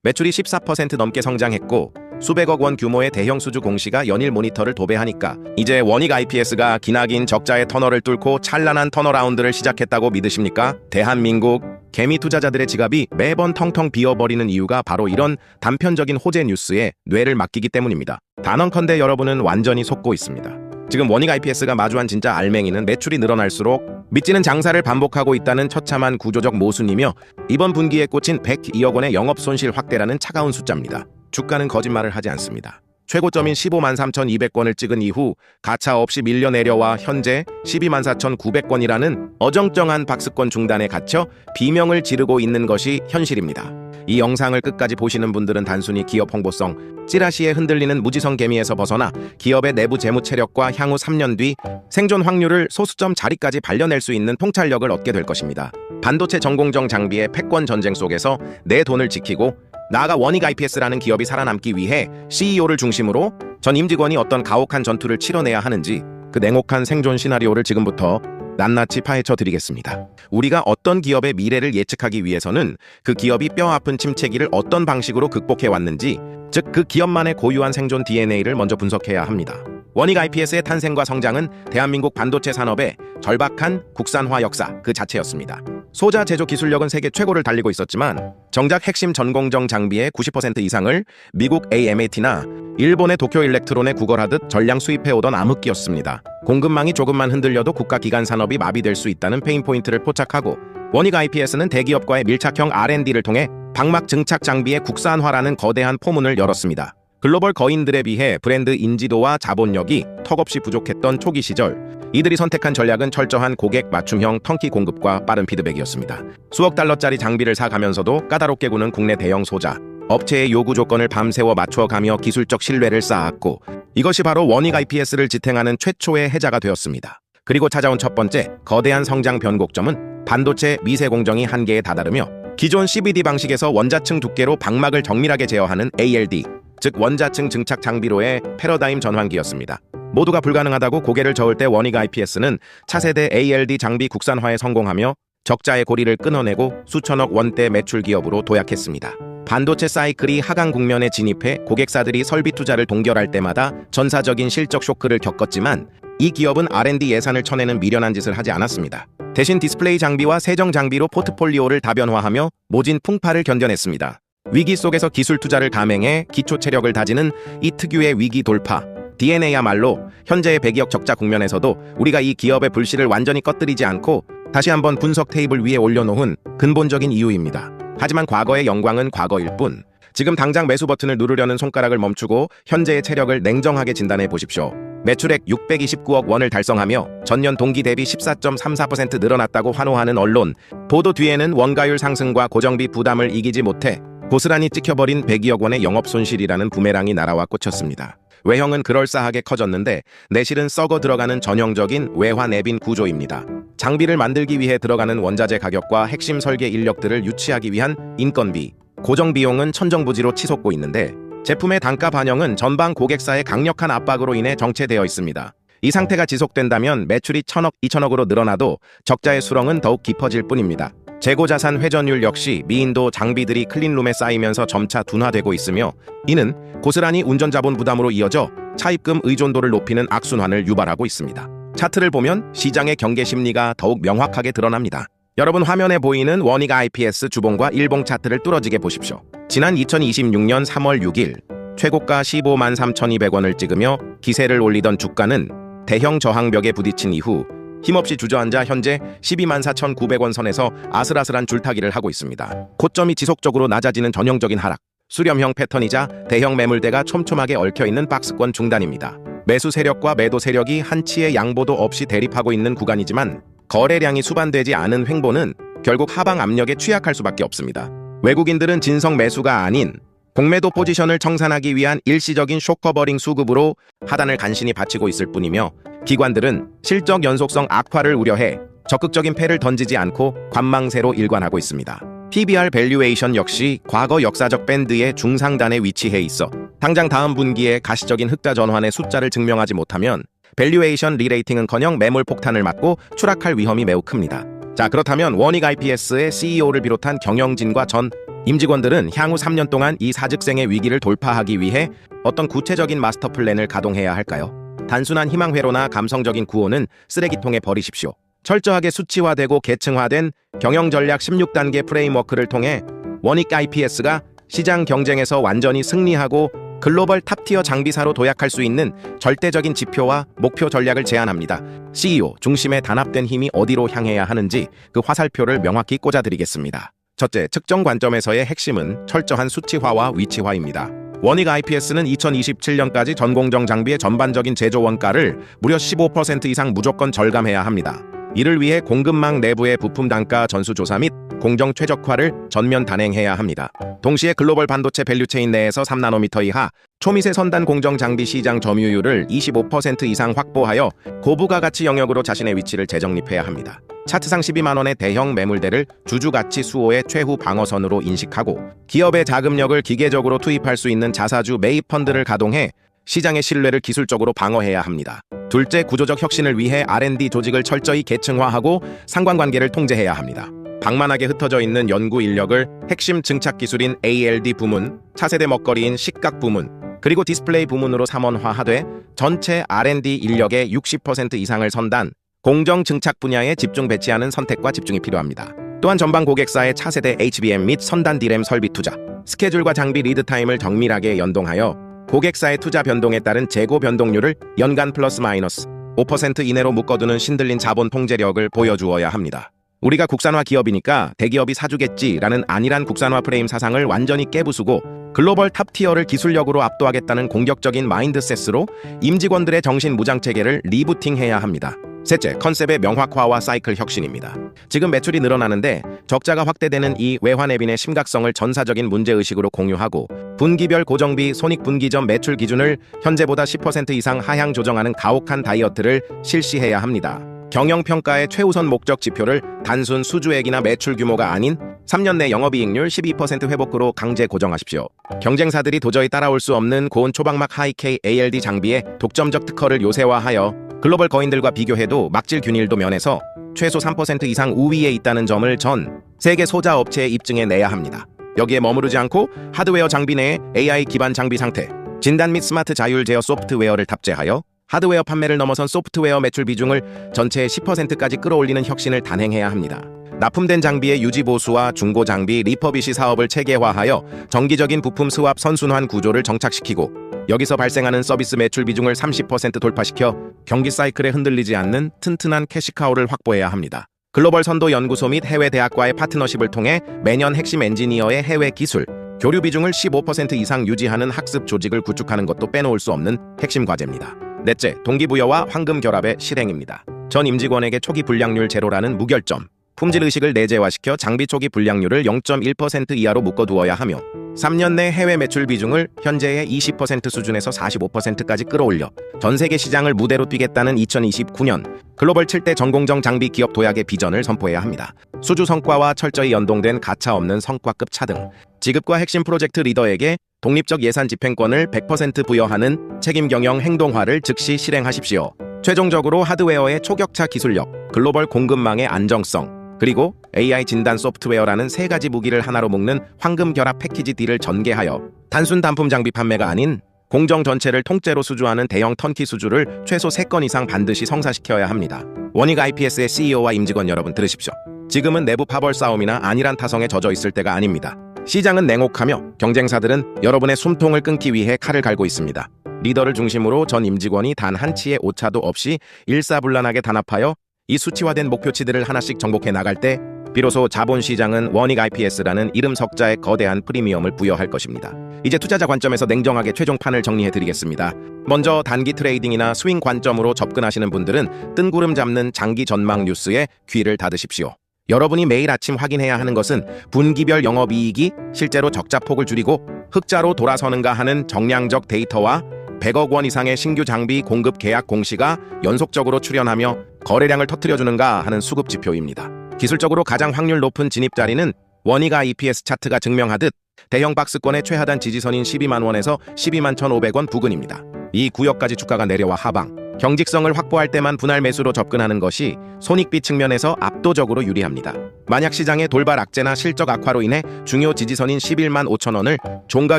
매출이 14% 넘게 성장했고 수백억 원 규모의 대형 수주 공시가 연일 모니터를 도배하니까 이제 원익 IPS가 기나긴 적자의 터널을 뚫고 찬란한 턴어라운드를 시작했다고 믿으십니까? 대한민국 개미 투자자들의 지갑이 매번 텅텅 비어버리는 이유가 바로 이런 단편적인 호재 뉴스에 뇌를 맡기기 때문입니다. 단언컨대 여러분은 완전히 속고 있습니다. 지금 원익 IPS가 마주한 진짜 알맹이는 매출이 늘어날수록 믿지는 장사를 반복하고 있다는 처참한 구조적 모순이며 이번 분기에 꽂힌 102억 원의 영업손실 확대라는 차가운 숫자입니다. 주가는 거짓말을 하지 않습니다. 최고점인 15만 3,200권을 찍은 이후 가차없이 밀려 내려와 현재 12만 4,900권이라는 어정쩡한 박스권 중단에 갇혀 비명을 지르고 있는 것이 현실입니다. 이 영상을 끝까지 보시는 분들은 단순히 기업 홍보성, 찌라시에 흔들리는 무지성 개미에서 벗어나 기업의 내부 재무 체력과 향후 3년 뒤 생존 확률을 소수점 자리까지 발려낼 수 있는 통찰력을 얻게 될 것입니다. 반도체 전공정 장비의 패권 전쟁 속에서 내 돈을 지키고 나아가 원익 IPS라는 기업이 살아남기 위해 CEO를 중심으로 전 임직원이 어떤 가혹한 전투를 치러내야 하는지 그 냉혹한 생존 시나리오를 지금부터 낱낱이 파헤쳐 드리겠습니다. 우리가 어떤 기업의 미래를 예측하기 위해서는 그 기업이 뼈아픈 침체기를 어떤 방식으로 극복해 왔는지, 즉 그 기업만의 고유한 생존 DNA를 먼저 분석해야 합니다. 원익 IPS의 탄생과 성장은 대한민국 반도체 산업의 절박한 국산화 역사 그 자체였습니다. 소자 제조 기술력은 세계 최고를 달리고 있었지만 정작 핵심 전공정 장비의 90% 이상을 미국 AMAT나 일본의 도쿄 일렉트론에 구걸하듯 전량 수입해오던 암흑기였습니다. 공급망이 조금만 흔들려도 국가기관 산업이 마비될 수 있다는 페인포인트를 포착하고 원익 IPS는 대기업과의 밀착형 R&D를 통해 방막 증착 장비의 국산화라는 거대한 포문을 열었습니다. 글로벌 거인들에 비해 브랜드 인지도와 자본력이 턱없이 부족했던 초기 시절, 이들이 선택한 전략은 철저한 고객 맞춤형 턴키 공급과 빠른 피드백이었습니다. 수억 달러짜리 장비를 사가면서도 까다롭게 구는 국내 대형 소자, 업체의 요구 조건을 밤새워 맞춰가며 기술적 신뢰를 쌓았고, 이것이 바로 원익 IPS를 지탱하는 최초의 해자가 되었습니다. 그리고 찾아온 첫 번째 거대한 성장 변곡점은 반도체 미세 공정이 한계에 다다르며 기존 CVD 방식에서 원자층 두께로 방막을 정밀하게 제어하는 ALD, 즉 원자층 증착 장비로의 패러다임 전환기였습니다. 모두가 불가능하다고 고개를 저을 때 원익 IPS는 차세대 ALD 장비 국산화에 성공하며 적자의 고리를 끊어내고 수천억 원대 매출 기업으로 도약했습니다. 반도체 사이클이 하강 국면에 진입해 고객사들이 설비 투자를 동결할 때마다 전사적인 실적 쇼크를 겪었지만 이 기업은 R&D 예산을 쳐내는 미련한 짓을 하지 않았습니다. 대신 디스플레이 장비와 세정 장비로 포트폴리오를 다변화하며 모진 풍파를 견뎌냈습니다. 위기 속에서 기술 투자를 감행해 기초 체력을 다지는 이 특유의 위기 돌파 DNA야말로 현재의 100억 적자 국면에서도 우리가 이 기업의 불씨를 완전히 꺼뜨리지 않고 다시 한번 분석 테이블 위에 올려놓은 근본적인 이유입니다. 하지만 과거의 영광은 과거일 뿐, 지금 당장 매수 버튼을 누르려는 손가락을 멈추고 현재의 체력을 냉정하게 진단해 보십시오. 매출액 629억 원을 달성하며 전년 동기 대비 14.34% 늘어났다고 환호하는 언론, 보도 뒤에는 원가율 상승과 고정비 부담을 이기지 못해 고스란히 찍혀버린 102억 원의 영업손실이라는 부메랑이 날아와 꽂혔습니다. 외형은 그럴싸하게 커졌는데 내실은 썩어 들어가는 전형적인 외화 내빈 구조입니다. 장비를 만들기 위해 들어가는 원자재 가격과 핵심 설계 인력들을 유치하기 위한 인건비, 고정비용은 천정부지로 치솟고 있는데 제품의 단가 반영은 전방 고객사의 강력한 압박으로 인해 정체되어 있습니다. 이 상태가 지속된다면 매출이 1,000억, 2,000억으로 늘어나도 적자의 수렁은 더욱 깊어질 뿐입니다. 재고자산 회전율 역시 미인도 장비들이 클린룸에 쌓이면서 점차 둔화되고 있으며 이는 고스란히 운전자본 부담으로 이어져 차입금 의존도를 높이는 악순환을 유발하고 있습니다. 차트를 보면 시장의 경계 심리가 더욱 명확하게 드러납니다. 여러분 화면에 보이는 원익 IPS 주봉과 일봉 차트를 뚫어지게 보십시오. 지난 2026년 3월 6일 최고가 15만 3,200원을 찍으며 기세를 올리던 주가는 대형 저항벽에 부딪힌 이후 힘없이 주저앉아 현재 12만 4,900원 선에서 아슬아슬한 줄타기를 하고 있습니다. 고점이 지속적으로 낮아지는 전형적인 하락, 수렴형 패턴이자 대형 매물대가 촘촘하게 얽혀있는 박스권 중단입니다. 매수 세력과 매도 세력이 한치의 양보도 없이 대립하고 있는 구간이지만 거래량이 수반되지 않은 횡보는 결국 하방 압력에 취약할 수밖에 없습니다. 외국인들은 진성 매수가 아닌 공매도 포지션을 청산하기 위한 일시적인 쇼커버링 수급으로 하단을 간신히 받치고 있을 뿐이며 기관들은 실적 연속성 악화를 우려해 적극적인 패를 던지지 않고 관망세로 일관하고 있습니다. PBR 밸류에이션 역시 과거 역사적 밴드의 중상단에 위치해 있어 당장 다음 분기에 가시적인 흑자 전환의 숫자를 증명하지 못하면 밸류에이션 리레이팅은커녕 매물 폭탄을 맞고 추락할 위험이 매우 큽니다. 자, 그렇다면 원익 IPS의 CEO를 비롯한 경영진과 전 임직원들은 향후 3년 동안 이 사직생의 위기를 돌파하기 위해 어떤 구체적인 마스터 플랜을 가동해야 할까요? 단순한 희망회로나 감성적인 구호는 쓰레기통에 버리십시오. 철저하게 수치화되고 계층화된 경영전략 16단계 프레임워크를 통해 원익 IPS가 시장 경쟁에서 완전히 승리하고 글로벌 탑티어 장비사로 도약할 수 있는 절대적인 지표와 목표 전략을 제안합니다. CEO 중심의 단합된 힘이 어디로 향해야 하는지 그 화살표를 명확히 꽂아드리겠습니다. 첫째, 측정 관점에서의 핵심은 철저한 수치화와 위치화입니다. 원익 IPS는 2027년까지 전공정 장비의 전반적인 제조 원가를 무려 15% 이상 무조건 절감해야 합니다. 이를 위해 공급망 내부의 부품 단가 전수조사 및 공정 최적화를 전면 단행해야 합니다. 동시에 글로벌 반도체 밸류체인 내에서 3나노미터 이하 초미세 선단 공정 장비 시장 점유율을 25% 이상 확보하여 고부가가치 영역으로 자신의 위치를 재정립해야 합니다. 차트상 12만 원의 대형 매물대를 주주가치 수호의 최후 방어선으로 인식하고 기업의 자금력을 기계적으로 투입할 수 있는 자사주 매입 펀드를 가동해 시장의 신뢰를 기술적으로 방어해야 합니다. 둘째, 구조적 혁신을 위해 R&D 조직을 철저히 계층화하고 상관관계를 통제해야 합니다. 방만하게 흩어져 있는 연구 인력을 핵심 증착 기술인 ALD 부문, 차세대 먹거리인 식각 부문, 그리고 디스플레이 부문으로 삼원화하되 전체 R&D 인력의 60% 이상을 선단, 공정 증착 분야에 집중 배치하는 선택과 집중이 필요합니다. 또한 전방 고객사의 차세대 HBM 및 선단 D램 설비 투자, 스케줄과 장비 리드타임을 정밀하게 연동하여 고객사의 투자 변동에 따른 재고 변동률을 연간 플러스 마이너스 5% 이내로 묶어두는 신들린 자본 통제력을 보여주어야 합니다. 우리가 국산화 기업이니까 대기업이 사주겠지라는 안일한 국산화 프레임 사상을 완전히 깨부수고 글로벌 탑티어를 기술력으로 압도하겠다는 공격적인 마인드셋으로 임직원들의 정신 무장 체계를 리부팅해야 합니다. 셋째, 컨셉의 명확화와 사이클 혁신입니다. 지금 매출이 늘어나는데 적자가 확대되는 이 외환외빈의 심각성을 전사적인 문제의식으로 공유하고 분기별 고정비 손익분기점 매출 기준을 현재보다 10% 이상 하향 조정하는 가혹한 다이어트를 실시해야 합니다. 경영평가의 최우선 목적 지표를 단순 수주액이나 매출 규모가 아닌 3년 내 영업이익률 12% 회복으로 강제 고정하십시오. 경쟁사들이 도저히 따라올 수 없는 고온 초박막 하이K ALD 장비의 독점적 특허를 요새화하여 글로벌 거인들과 비교해도 막질 균일도 면에서 최소 3% 이상 우위에 있다는 점을 전 세계 소자 업체에 입증해 내야 합니다. 여기에 머무르지 않고 하드웨어 장비 내에 AI 기반 장비 상태, 진단 및 스마트 자율 제어 소프트웨어를 탑재하여 하드웨어 판매를 넘어선 소프트웨어 매출 비중을 전체의 10%까지 끌어올리는 혁신을 단행해야 합니다. 납품된 장비의 유지 보수와 중고 장비 리퍼비시 사업을 체계화하여 정기적인 부품 스왑 선순환 구조를 정착시키고 여기서 발생하는 서비스 매출 비중을 30% 돌파시켜 경기 사이클에 흔들리지 않는 튼튼한 캐시카우를 확보해야 합니다. 글로벌 선도 연구소 및 해외 대학과의 파트너십을 통해 매년 핵심 엔지니어의 해외 기술, 교류 비중을 15% 이상 유지하는 학습 조직을 구축하는 것도 빼놓을 수 없는 핵심 과제입니다. 넷째, 동기부여와 황금 결합의 실행입니다. 전 임직원에게 초기 불량률 제로라는 무결점, 품질의식을 내재화시켜 장비 초기 불량률을 0.1% 이하로 묶어두어야 하며 3년 내 해외 매출 비중을 현재의 20% 수준에서 45%까지 끌어올려 전세계 시장을 무대로 뛰겠다는 2029년 글로벌 7대 전공정 장비 기업 도약의 비전을 선포해야 합니다. 수주 성과와 철저히 연동된 가차없는 성과급 차등, 지급과 핵심 프로젝트 리더에게 독립적 예산 집행권을 100% 부여하는 책임 경영 행동화를 즉시 실행하십시오. 최종적으로 하드웨어의 초격차 기술력, 글로벌 공급망의 안정성, 그리고 AI 진단 소프트웨어라는 세 가지 무기를 하나로 묶는 황금 결합 패키지 D를 전개하여 단순 단품 장비 판매가 아닌 공정 전체를 통째로 수주하는 대형 턴키 수주를 최소 3건 이상 반드시 성사시켜야 합니다. 원익 IPS의 CEO와 임직원 여러분 들으십시오. 지금은 내부 파벌 싸움이나 안일한 타성에 젖어 있을 때가 아닙니다. 시장은 냉혹하며 경쟁사들은 여러분의 숨통을 끊기 위해 칼을 갈고 있습니다. 리더를 중심으로 전 임직원이 단 한 치의 오차도 없이 일사불란하게 단합하여 이 수치화된 목표치들을 하나씩 정복해 나갈 때 비로소 자본시장은 원익 IPS라는 이름 석자의 거대한 프리미엄을 부여할 것입니다. 이제 투자자 관점에서 냉정하게 최종판을 정리해드리겠습니다. 먼저 단기 트레이딩이나 스윙 관점으로 접근하시는 분들은 뜬구름 잡는 장기 전망 뉴스에 귀를 닫으십시오. 여러분이 매일 아침 확인해야 하는 것은 분기별 영업이익이 실제로 적자폭을 줄이고 흑자로 돌아서는가 하는 정량적 데이터와 100억 원 이상의 신규 장비 공급 계약 공시가 연속적으로 출현하며 거래량을 터뜨려주는가 하는 수급 지표입니다. 기술적으로 가장 확률 높은 진입 자리는 원익 IPS 차트가 증명하듯 대형 박스권의 최하단 지지선인 12만 원에서 12만 1,500원 부근입니다. 이 구역까지 주가가 내려와 하방, 경직성을 확보할 때만 분할 매수로 접근하는 것이 손익비 측면에서 압도적으로 유리합니다. 만약 시장의 돌발 악재나 실적 악화로 인해 중요 지지선인 11만 5천 원을 종가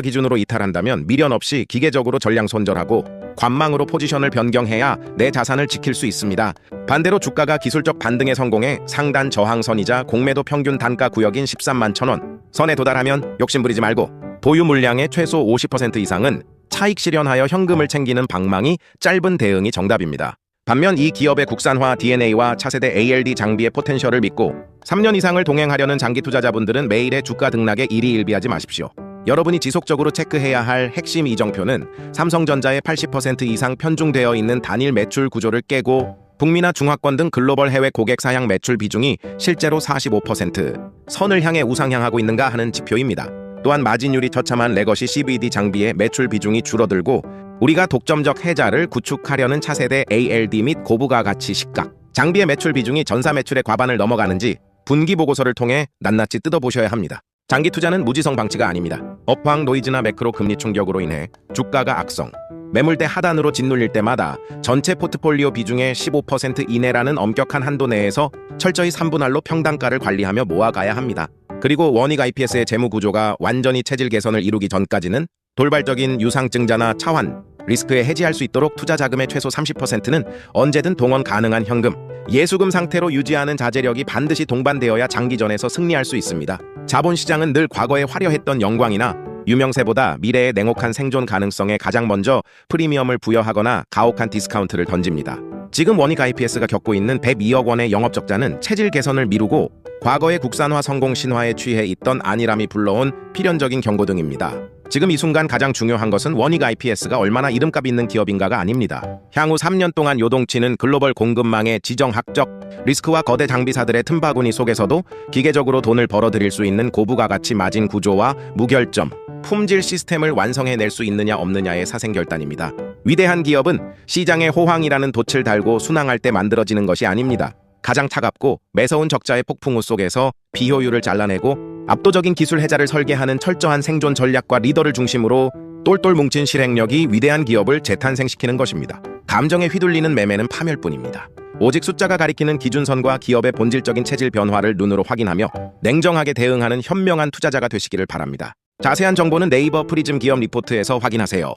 기준으로 이탈한다면 미련 없이 기계적으로 전량 손절하고 관망으로 포지션을 변경해야 내 자산을 지킬 수 있습니다. 반대로 주가가 기술적 반등에 성공해 상단 저항선이자 공매도 평균 단가 구역인 13만 1천 원 선에 도달하면 욕심부리지 말고 보유 물량의 최소 50% 이상은 차익 실현하여 현금을 챙기는 방망이 짧은 대응이 정답입니다. 반면 이 기업의 국산화 DNA와 차세대 ALD 장비의 포텐셜을 믿고 3년 이상을 동행하려는 장기 투자자분들은 매일의 주가 등락에 일희일비하지 마십시오. 여러분이 지속적으로 체크해야 할 핵심 이정표는 삼성전자의 80% 이상 편중되어 있는 단일 매출 구조를 깨고 북미나 중화권 등 글로벌 해외 고객 사양 매출 비중이 실제로 45% 선을 향해 우상향하고 있는가 하는 지표입니다. 또한 마진율이 처참한 레거시 CVD 장비의 매출 비중이 줄어들고 우리가 독점적 해자를 구축하려는 차세대 ALD 및 고부가 가치 식각 장비의 매출 비중이 전사 매출의 과반을 넘어가는지 분기 보고서를 통해 낱낱이 뜯어보셔야 합니다. 장기 투자는 무지성 방치가 아닙니다. 업황 노이즈나 매크로 금리 충격으로 인해 주가가 악성, 매물대 하단으로 짓눌릴 때마다 전체 포트폴리오 비중의 15% 이내라는 엄격한 한도 내에서 철저히 3분할로 평단가를 관리하며 모아가야 합니다. 그리고 원익 IPS의 재무 구조가 완전히 체질 개선을 이루기 전까지는 돌발적인 유상증자나 차환, 리스크에 해지할 수 있도록 투자 자금의 최소 30%는 언제든 동원 가능한 현금, 예수금 상태로 유지하는 자제력이 반드시 동반되어야 장기전에서 승리할 수 있습니다. 자본시장은 늘 과거에 화려했던 영광이나 유명세보다 미래의 냉혹한 생존 가능성에 가장 먼저 프리미엄을 부여하거나 가혹한 디스카운트를 던집니다. 지금 원익 IPS가 겪고 있는 102억 원의 영업적자는 체질 개선을 미루고 과거의 국산화 성공 신화에 취해 있던 안일함이 불러온 필연적인 경고등입니다. 지금 이 순간 가장 중요한 것은 원익 IPS가 얼마나 이름값 있는 기업인가가 아닙니다. 향후 3년 동안 요동치는 글로벌 공급망의 지정학적 리스크와 거대 장비사들의 틈바구니 속에서도 기계적으로 돈을 벌어들일 수 있는 고부가 가치 마진 구조와 무결점, 품질 시스템을 완성해낼 수 있느냐 없느냐의 사생결단입니다. 위대한 기업은 시장의 호황이라는 돛을 달고 순항할 때 만들어지는 것이 아닙니다. 가장 차갑고 매서운 적자의 폭풍우 속에서 비효율을 잘라내고 압도적인 기술 해자를 설계하는 철저한 생존 전략과 리더를 중심으로 똘똘 뭉친 실행력이 위대한 기업을 재탄생시키는 것입니다. 감정에 휘둘리는 매매는 파멸뿐입니다. 오직 숫자가 가리키는 기준선과 기업의 본질적인 체질 변화를 눈으로 확인하며 냉정하게 대응하는 현명한 투자자가 되시기를 바랍니다. 자세한 정보는 네이버 프리즘 기업 리포트에서 확인하세요.